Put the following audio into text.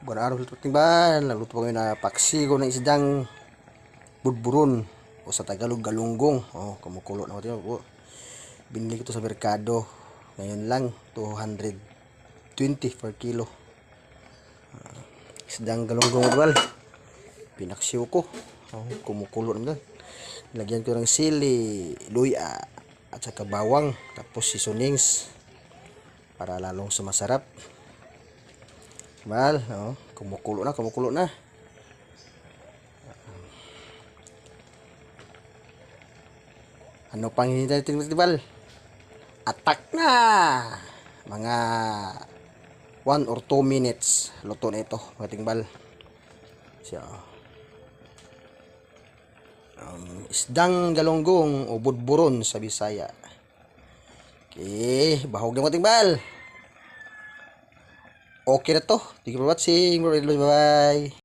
Buwan araw sa timbal, nagluto pa ngayon na paksigo ng isdang budburon o sa Tagalog galunggong. Oh, kumukulo na natin. Oh, binili ko to sa merkado. Ngayon lang 220 per kilo. Isdang galunggong dual. Pinaksiw ko. Oh, kumukulo na. Lagyan ko ng sili, luya at saka bawang, tapos seasonings para lalong sumasarap. Mal, oh, kumukulo na, kumukulo na. Ano pang hinihintay natin, Tibal? Attack na! Mga 1 or 2 minutes. Luto na ito, mga tingbal. So, isdang galunggong o budburon sa Bisaya. Okay, bahog na mga tingbal. Okay na to. Thank you for watching. Bye-bye.